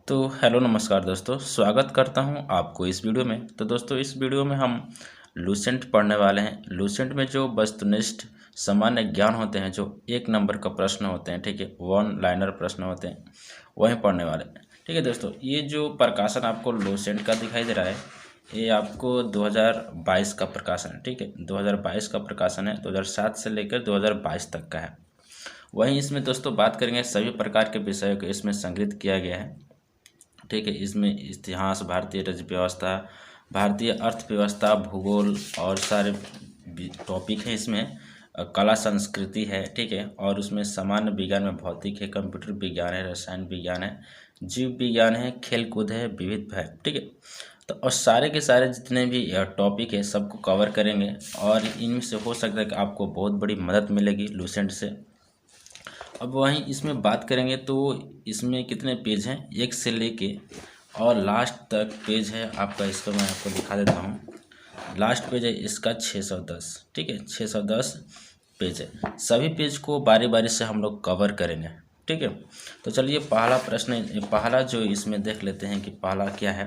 तो हेलो नमस्कार दोस्तों, स्वागत करता हूं आपको इस वीडियो में। तो दोस्तों इस वीडियो में हम लूसेंट पढ़ने वाले हैं। लूसेंट में जो वस्तुनिष्ठ सामान्य ज्ञान होते हैं, जो 1 नंबर का प्रश्न होते हैं, ठीक है, 1 लाइनर प्रश्न होते हैं, वही पढ़ने वाले हैं। ठीक है दोस्तों, ये जो प्रकाशन आपको लूसेंट का दिखाई दे रहा है, ये आपको 2022 का प्रकाशन है। ठीक है, 2022 का प्रकाशन है, 2007 से लेकर 2022 तक का है। वहीं इसमें दोस्तों बात करेंगे सभी प्रकार के विषयों को इसमें संग्रहित किया गया है। ठीक है, इसमें इतिहास, भारतीय राज्य व्यवस्था, भारतीय अर्थव्यवस्था, भूगोल और सारे टॉपिक हैं इसमें। कला संस्कृति है, ठीक है, और उसमें सामान्य विज्ञान में भौतिक है, कंप्यूटर विज्ञान है, रसायन विज्ञान है, जीव विज्ञान है, खेल कूद है, विविध है। ठीक है, तो और सारे के सारे जितने भी टॉपिक है सबको कवर करेंगे और इनमें से हो सकता है कि आपको बहुत बड़ी मदद मिलेगी लूसेंट से। अब वहीं इसमें बात करेंगे तो इसमें कितने पेज हैं, 1 से लेके और लास्ट तक पेज है आपका। इसको मैं आपको दिखा देता हूँ। लास्ट पेज है इसका 610। ठीक है, 610 पेज है। सभी पेज को बारी बारी से हम लोग कवर करेंगे। ठीक है, तो चलिए पहला प्रश्न, पहला जो इसमें देख लेते हैं कि पहला क्या है।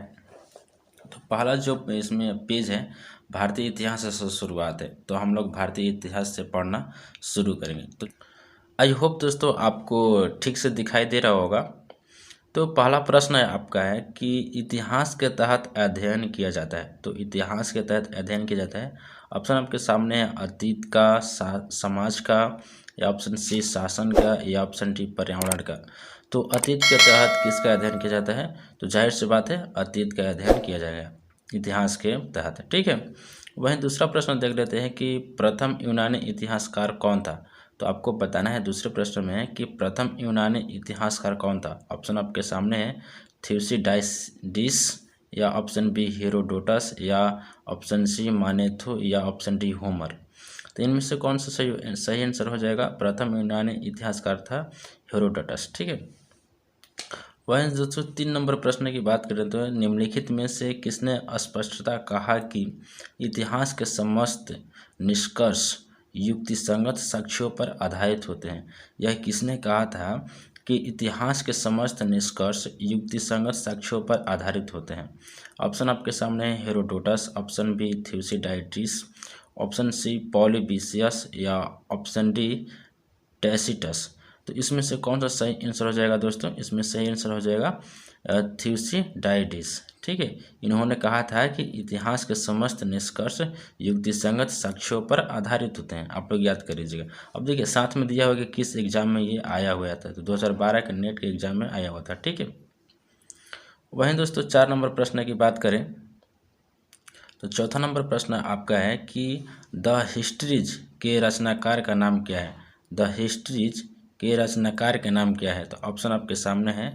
तो पहला जो इसमें पेज है, भारतीय इतिहास से शुरुआत है, तो हम लोग भारतीय इतिहास से पढ़ना शुरू करेंगे। तो आई होप दोस्तों आपको ठीक से दिखाई दे रहा होगा। तो पहला प्रश्न है आपका है कि इतिहास के तहत अध्ययन किया जाता है। तो इतिहास के तहत अध्ययन किया जाता है, ऑप्शन आपके सामने है अतीत का, समाज का, या ऑप्शन सी शासन का, या ऑप्शन डी पर्यावरण का। तो अतीत के तहत किसका अध्ययन किया जाता है? तो जाहिर सी बात है अतीत का अध्ययन किया जाएगा इतिहास के तहत। ठीक है, वहीं दूसरा प्रश्न देख लेते हैं कि प्रथम यूनानी इतिहासकार कौन था। तो आपको बताना है दूसरे प्रश्न में है कि प्रथम यूनानी इतिहासकार कौन था। ऑप्शन आपके सामने है थ्यूसिडाइडिस, या ऑप्शन बी हेरोडोटस, या ऑप्शन सी मानेथो, या ऑप्शन डी होमर। तो इनमें से कौन सा सही आंसर हो जाएगा? प्रथम यूनानी इतिहासकार था हेरोडोटस। ठीक है, वहीं दोस्तों 3 नंबर प्रश्न की बात करें तो निम्नलिखित में से किसने स्पष्टता कहा कि इतिहास के समस्त निष्कर्ष युक्तिसंगत साक्ष्यों पर आधारित होते हैं? यह किसने कहा था कि इतिहास के समस्त निष्कर्ष युक्तिसंगत साक्ष्यों पर आधारित होते हैं? ऑप्शन आपके सामने है Herodotus, option B थ्यूसिडाइडिस, option C पॉलीबिसियस, या ऑप्शन डी टैसिटस। तो इसमें से कौन सा सही आंसर हो जाएगा दोस्तों? इसमें सही आंसर हो जाएगा थ्यूसिडाइडिस। ठीक है, इन्होंने कहा था कि इतिहास के समस्त निष्कर्ष युक्तिसंगत साक्ष्यों पर आधारित होते हैं। आप लोग याद कर लीजिएगा। अब देखिए साथ में दिया हुआ कि किस एग्जाम में ये आया हुआ था। तो 2012 के नेट के एग्जाम में आया हुआ था। ठीक है, वहीं दोस्तों 4 नंबर प्रश्न की बात करें तो चौथा नंबर प्रश्न आपका है कि द हिस्ट्रीज के रचनाकार का नाम क्या है? द हिस्ट्रीज के रचनाकार के नाम क्या है? तो ऑप्शन आपके सामने है,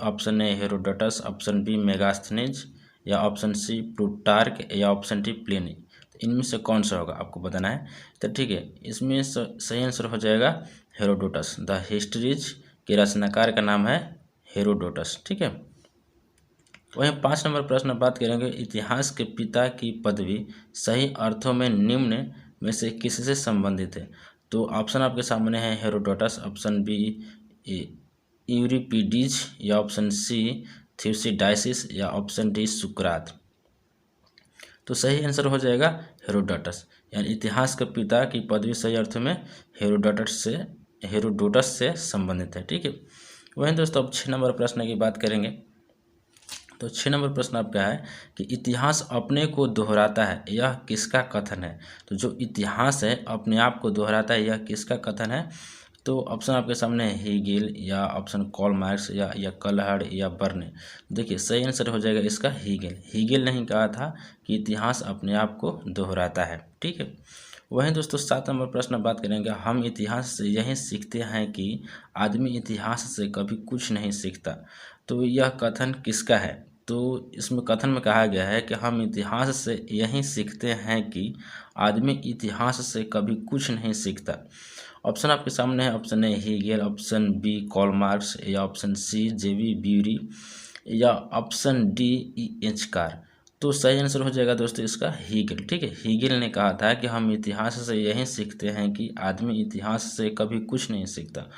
option A Herodotus, option B Megasthenes, या ऑप्शन सी प्लूटार्क, या ऑप्शन डी प्लिनी। तो इनमें से कौन सा होगा आपको बताना है। तो ठीक है, इसमें सही आंसर हो जाएगा हेरोडोटस। द हिस्ट्रीज के रचनाकार का नाम है हेरोडोटस। ठीक है, वहीं 5 नंबर प्रश्न बात करेंगे इतिहास के पिता की पदवी सही अर्थों में निम्न में से किससे संबंधित है? तो ऑप्शन आपके सामने है हेरोडोटस, ऑप्शन बी यूरिपिडीज, या ऑप्शन सी थ्यूसिडाइसिस, या ऑप्शन डी सुकरात। तो सही आंसर हो जाएगा हेरोडोटस, यानी इतिहास के पिता की पदवी सही अर्थों में हेरोडोटस से संबंधित है। ठीक है, वहीं दोस्तों अब 6 नंबर प्रश्न की बात करेंगे। तो 6 नंबर प्रश्न आपका है कि इतिहास अपने को दोहराता है, यह किसका कथन है? तो जो इतिहास है अपने आप को दोहराता है, यह किसका कथन है? तो ऑप्शन आपके सामने है हीगेल, या ऑप्शन कार्ल मार्क्स, या कलहड़, या बर्ने। देखिए सही आंसर हो जाएगा इसका हीगेल। हीगेल ने ही कहा था कि इतिहास अपने आप को दोहराता है। ठीक है, वहीं दोस्तों 7 नंबर प्रश्न बात करेंगे हम इतिहास से यही सीखते हैं कि आदमी इतिहास से कभी कुछ नहीं सीखता। तो यह कथन किसका है? तो इसमें कथन में कहा गया है कि हम इतिहास से यही सीखते हैं कि आदमी इतिहास से कभी कुछ नहीं सीखता। ऑप्शन आपके सामने है, option A Hegel, option B Karl Marx, या ऑप्शन सी जेवी ब्यूरी, या ऑप्शन डी एच कार। तो सही आंसर हो जाएगा दोस्तों इसका हीगेल। ठीक है, हीगेल ने कहा था कि हम इतिहास से यही सीखते हैं कि आदमी इतिहास से कभी कुछ नहीं सीखता।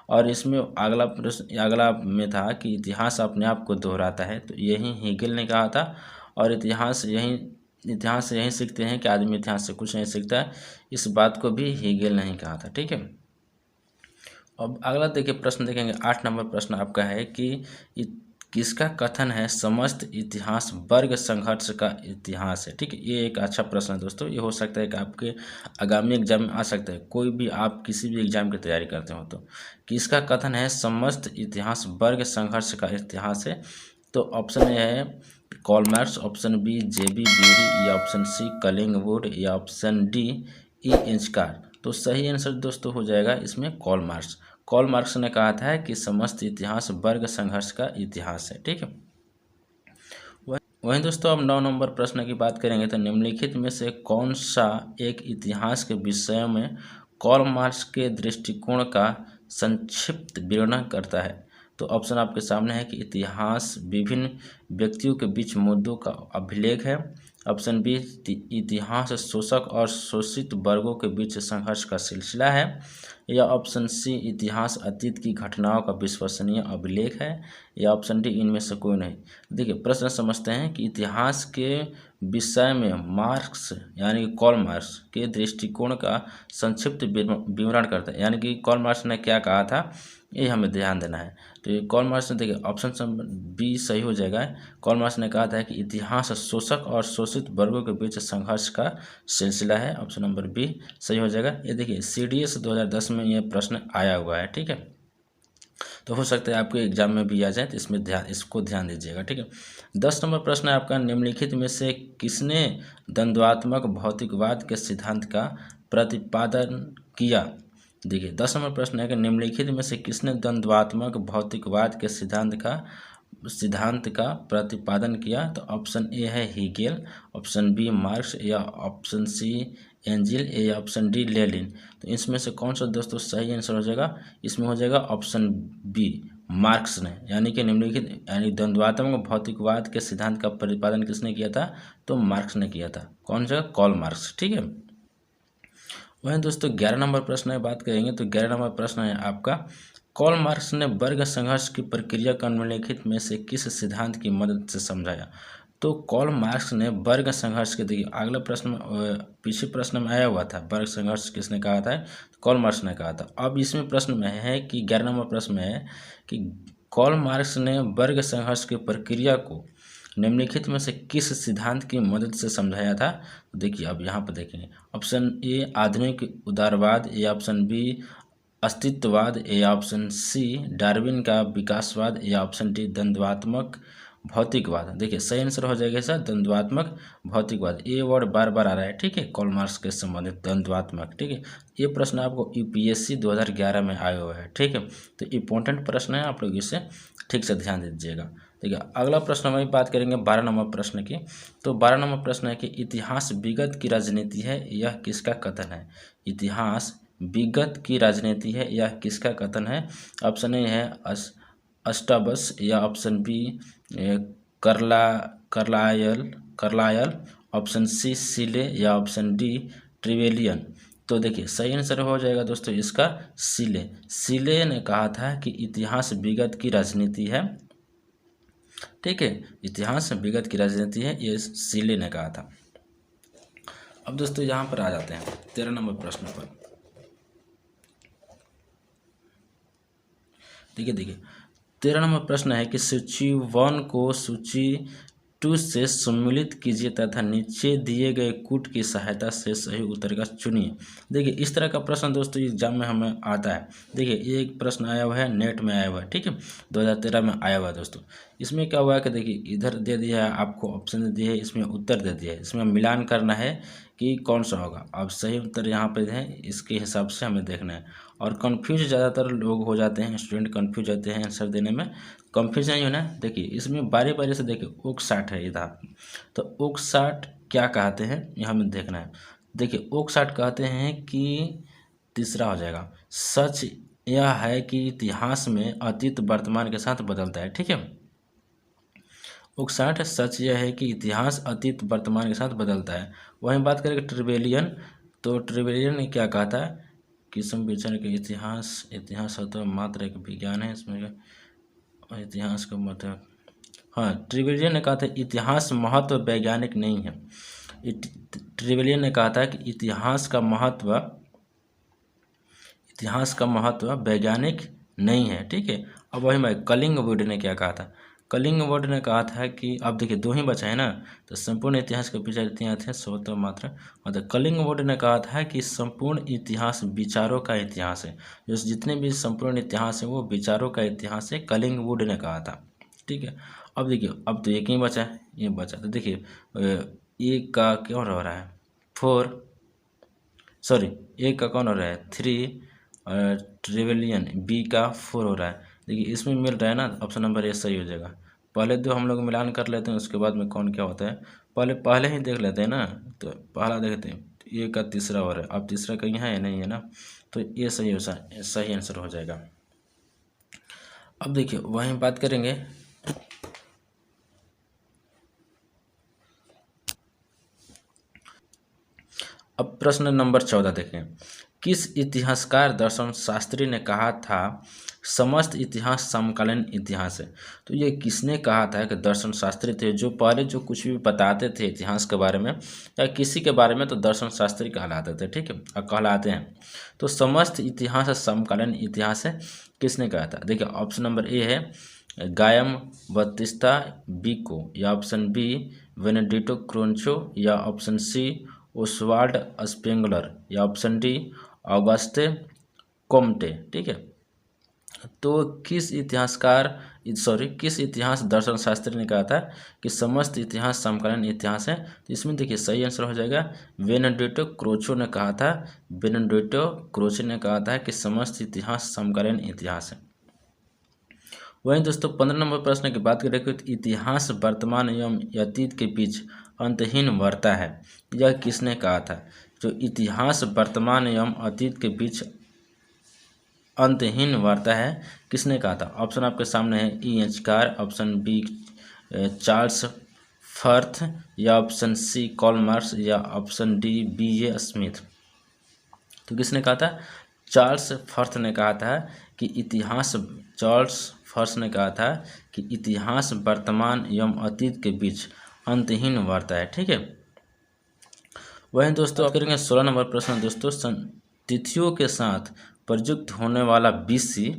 और इसमें अगला प्रश्न अगला में था कि इतिहास अपने आप को दोहराता है, तो यही हेगेल ने कहा था। और इतिहास यही सीखते हैं कि आदमी इतिहास से कुछ नहीं सीखता है, इस बात को भी हेगेल ने ही कहा था। ठीक है, अब अगला देखिए प्रश्न देखेंगे। 8 नंबर प्रश्न आपका है कि किसका कथन है समस्त इतिहास वर्ग संघर्ष का इतिहास है। ठीक है, ये एक अच्छा प्रश्न है दोस्तों। ये हो सकता है कि आपके आगामी एग्जाम में आ सकता है, कोई भी आप किसी भी एग्जाम की तैयारी करते हो तो। किसका कथन है समस्त इतिहास वर्ग संघर्ष का इतिहास है, तो ऑप्शन ए है कार्ल मार्क्स, ऑप्शन बी जेबी ब्यूरी, या ऑप्शन सी कलिंगवुड, या ऑप्शन डी ई इंस्कार। तो सही आंसर दोस्तों हो जाएगा इसमें कार्ल मार्क्स। कार्ल मार्क्स ने कहा था कि समस्त इतिहास वर्ग संघर्ष का इतिहास है। ठीक है, वहीं दोस्तों अब 9 नंबर प्रश्न की बात करेंगे। तो निम्नलिखित में से कौन सा एक इतिहास के विषय में कार्ल मार्क्स के दृष्टिकोण का संक्षिप्त वर्णन करता है। तो ऑप्शन आपके सामने है कि इतिहास विभिन्न व्यक्तियों के बीच मुद्दों का अभिलेख है, ऑप्शन बी इतिहास शोषक और शोषित वर्गों के बीच संघर्ष का सिलसिला है, या ऑप्शन सी इतिहास अतीत की घटनाओं का विश्वसनीय अभिलेख है, या ऑप्शन डी इनमें से कोई नहीं। देखिए प्रश्न समझते हैं कि इतिहास के विषय में मार्क्स यानी कि कार्ल मार्क्स के दृष्टिकोण का संक्षिप्त विवरण करता है, यानी कि कार्ल मार्क्स ने क्या कहा था ये हमें ध्यान देना है। तो ये कार्ल मार्क्स ने, देखिए ऑप्शन बी सही हो जाएगा। कार्ल मार्क्स ने कहा था कि इतिहास शोषक और शोषित वर्गों के बीच संघर्ष का सिलसिला है, ऑप्शन नंबर बी सही हो जाएगा। ये देखिए CDS 2010 में ये प्रश्न आया हुआ है। ठीक है, तो हो सकता है आपके एग्जाम में भी आ जाए, तो इसको ध्यान दीजिएगा। ठीक है, 10 नंबर प्रश्न है आपका, निम्नलिखित में से किसने द्वंद्वात्मक भौतिकवाद के सिद्धांत का प्रतिपादन किया। देखिए 10 नंबर प्रश्न है कि निम्नलिखित में से किसने द्वंद्वात्मक भौतिकवाद के सिद्धांत का प्रतिपादन किया। तो ऑप्शन ए है हीगेल, ऑप्शन बी मार्क्स, या ऑप्शन सी एंजिल, या ऑप्शन डी लेनिन। तो इसमें से कौन सा दोस्तों सही आंसर हो जाएगा, इसमें हो जाएगा ऑप्शन बी मार्क्स ने, यानी कि निम्नलिखित यानी द्वंद्वात्मक भौतिकवाद के सिद्धांत का प्रतिपादन किसने किया था, तो मार्क्स ने किया था। कौन सा, कार्ल मार्क्स। ठीक है, वहीं दोस्तों 11 नंबर प्रश्न है बात करेंगे। तो 11 नंबर प्रश्न है आपका, कार्ल मार्क्स ने वर्ग संघर्ष की प्रक्रिया को निम्नलिखित में से किस सिद्धांत की मदद से समझाया। तो कार्ल मार्क्स ने वर्ग संघर्ष के, देखिए अगला प्रश्न में पीछे प्रश्न में आया हुआ था वर्ग संघर्ष किसने कहा था, तो कार्ल मार्क्स ने कहा था। अब इसमें प्रश्न में है कि 11 नंबर प्रश्न में है कि कार्ल मार्क्स ने वर्ग संघर्ष की प्रक्रिया को निम्नलिखित में से किस सिद्धांत की मदद से समझाया था। तो देखिए अब यहाँ पर देखेंगे, ऑप्शन ए आधुनिक उदारवाद, या ऑप्शन बी अस्तित्ववाद, या ऑप्शन सी डार्विन का विकासवाद, या ऑप्शन डी द्वंद्वात्मक भौतिकवाद। देखिए सही आंसर हो जाएगा सर द्वंद्वात्मक भौतिकवाद। ये वर्ड बार बार आ रहा है। ठीक है, कार्ल मार्क्स के संबंधित द्वंद्वात्मक। ठीक है, ये प्रश्न आपको UPSC 2011 में आया हुआ है। ठीक है, तो इम्पोर्टेंट प्रश्न है, आप लोग इसे ठीक से ध्यान दीजिएगा। देखिए अगला प्रश्न में बात करेंगे 12 नंबर प्रश्न की। तो 12 नंबर प्रश्न है कि इतिहास विगत की राजनीति है, यह किसका कथन है। इतिहास विगत की राजनीति है, यह किसका कथन है। ऑप्शन ए है अस्टाबस, या ऑप्शन बी कर्लायल, ऑप्शन सी सीले, या ऑप्शन डी ट्रिवेलियन। तो देखिए सही आंसर हो जाएगा दोस्तों इसका सीले ने कहा था कि इतिहास विगत की राजनीति है। ठीक है, इतिहास विगत की राजनीति है, ये सीले ने कहा था। अब दोस्तों यहाँ पर आ जाते हैं 13 नंबर प्रश्न पर। देखिए 13 नंबर प्रश्न है कि सूची 1 को सूची 2 से सम्मिलित कीजिए तथा नीचे दिए गए कूट की सहायता से सही उत्तर का चुनिए। देखिए इस तरह का प्रश्न दोस्तों एग्जाम में हमें आता है। देखिए ये एक प्रश्न आया हुआ है, नेट में आया हुआ है। ठीक है, 2013 में आया हुआ है दोस्तों। इसमें क्या हुआ है कि देखिए इधर दे दिया है आपको, ऑप्शन दे दिया है, इसमें उत्तर दे दिया है, इसमें मिलान करना है कि कौन सा होगा। अब सही उत्तर यहाँ पे है, इसके हिसाब से हमें देखना है। और कन्फ्यूज ज़्यादातर लोग हो जाते हैं, स्टूडेंट कन्फ्यूज होते हैं आंसर देने में। कन्फ्यूज नहीं होना। देखिए इसमें बारी बारी से देखिए ओकसाट है इधर, तो ओकसाट क्या कहते हैं यह हमें देखना है। देखिए ओकसाट कहते हैं कि तीसरा हो जाएगा, सच यह है कि इतिहास में अतीत वर्तमान के साथ बदलता है। ठीक है, ओकसाट सच यह है कि इतिहास अतीत वर्तमान के साथ बदलता है। वहीं बात करें ट्रिवेलियन, तो ट्रिवेलियन ने क्या कहा था किस्म विचार के इतिहास होता है मात्र एक विज्ञान है, इसमें इतिहास का मतलब, हाँ ट्रिवेलियन ने कहा था इतिहास महत्व वैज्ञानिक नहीं है। ट्रिवेलियन ने कहा था कि इतिहास का महत्व वैज्ञानिक नहीं है, ठीक है। अब वही मैं कलिंगवुड ने क्या कहा था, कलिंगवुड ने कहा था कि अब देखिए दो ही बचा है ना, तो संपूर्ण इतिहास के विचार इतिहास है स्वतः मात्र, मतलब कलिंगवुड ने कहा था कि संपूर्ण इतिहास विचारों का इतिहास है, जो जितने भी संपूर्ण इतिहास है वो विचारों का इतिहास है, कलिंगवुड ने कहा था, ठीक है। अब देखिए अब तो एक ही बचा है, ये बचा तो देखिए एक का क्यों रह रहा है 4, सॉरी एक का कौन हो रहा है 3, और ट्रिवेलियन बी का 4 हो रहा है। देखिए इसमें मिल रहा है ना, ऑप्शन नंबर ए सही हो जाएगा। पहले दो हम लोग मिलान कर लेते हैं, उसके बाद में कौन क्या होता है, पहले ही देख लेते हैं ना, तो पहला देखते हैं ए का तीसरा हो रहा है, अब तीसरा कहीं है या नहीं है ना, तो ये सही आंसर हो जाएगा। अब देखिए वहीं बात करेंगे, अब प्रश्न नंबर 14 देखें, किस इतिहासकार दर्शन शास्त्री ने कहा था समस्त इतिहास समकालीन इतिहास है। तो ये किसने कहा था कि दर्शन शास्त्री थे जो पहले जो कुछ भी बताते थे इतिहास के बारे में या किसी के बारे में, तो दर्शन शास्त्री कहलाते थे, ठीक है, और कहलाते हैं। तो समस्त इतिहास समकालीन इतिहास है किसने कहा था, देखिए ऑप्शन नंबर ए है गायम बत्तिस्ता बिको, या ऑप्शन बी बेनेडिक्टो क्रॉन्चो, या ऑप्शन सी ओसवाल्ड स्पेंगलर, या ऑप्शन डी ऑगस्टे कोम्टे, ठीक है। तो किस इतिहास दर्शन शास्त्री ने कहा था कि समस्त इतिहास समकालीन इतिहास है, तो इसमें देखिए सही आंसर हो जाएगा बेनेडिक्टो क्रॉन्चो ने कहा था, बेनेडिक्टो क्रॉन्चो ने कहा था कि समस्त इतिहास समकालीन इतिहास है। वहीं दोस्तों 15 नंबर प्रश्न की बात करें तो इतिहास वर्तमान एवं अतीत के बीच अंतहीन वार्ता है, यह किसने कहा था। जो इतिहास वर्तमान एवं अतीत के बीच अंतहीन वार्ता है किसने कहा था, ऑप्शन आपके सामने है E.H. Carr, option B Charles Firth, या ऑप्शन सी कार्ल मार्क्स, या ऑप्शन डी B.A. स्मिथ। तो किसने कहा था, चार्ल्स फर्थ ने कहा था कि इतिहास वर्तमान एवं अतीत के बीच अंतहीन वार्ता है, ठीक है। वहीं दोस्तों करेंगे 16 नंबर प्रश्न दोस्तों, तिथियों के साथ प्रयुक्त होने वाला BC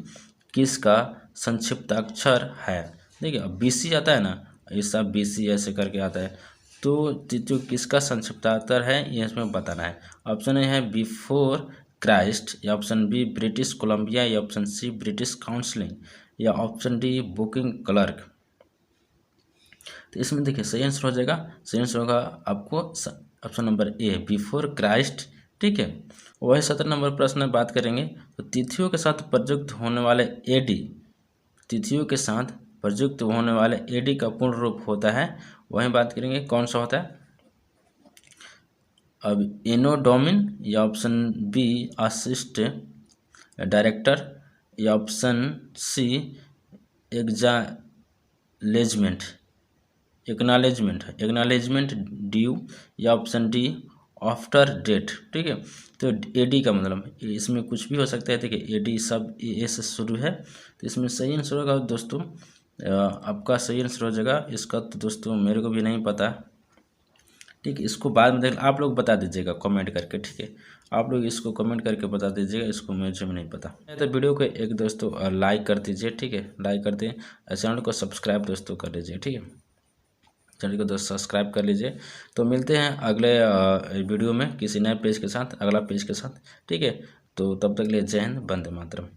किसका संक्षिप्ताक्षर है। देखिए अब BC आता है ना, ऐसा BC ऐसे करके आता है, तो तिथियों किसका संक्षिप्ताक्षर है ये इसमें बताना है। ऑप्शन ए है बिफोर क्राइस्ट, या ऑप्शन बी ब्रिटिश कोलंबिया, या ऑप्शन सी ब्रिटिश काउंसिलिंग, या ऑप्शन डी बुकिंग क्लर्क। तो इसमें देखिए सही आंसर हो जाएगा, सही आंसर होगा आपको option number A before Christ, ठीक है। वही 17 नंबर प्रश्न में बात करेंगे, तो तिथियों के साथ प्रयुक्त होने वाले AD का पूर्ण रूप होता है, वहीं बात करेंगे कौन सा होता है। अब एनो डोमिन, या ऑप्शन बी असिस्ट डायरेक्टर, या ऑप्शन सी एक्नॉलेजमेंट ड्यू, या ऑप्शन डी आफ्टर डेट, ठीक है। तो AD का मतलब इसमें कुछ भी हो सकता है, देखिए AD सब A से शुरू है, तो इसमें सही आंसर होगा दोस्तों आपका सही आंसर हो जाएगा इसका। तो दोस्तों मेरे को भी नहीं पता, ठीक है, इसको बाद में देख आप लोग बता दीजिएगा कमेंट करके, ठीक है, आप लोग इसको कमेंट करके बता दीजिएगा, इसको मुझे भी नहीं पता। तो वीडियो को एक दोस्तों लाइक कर दीजिए, ठीक है, लाइक कर दें, चैनल को सब्सक्राइब दोस्तों कर लीजिए, ठीक है, चैनल को दोस्तों सब्सक्राइब कर लीजिए। तो मिलते हैं अगले वीडियो में किसी नए पेज के साथ, अगला पेज के साथ, ठीक है। तो तब तक के लिए जय हिंद, वंदे मातरम।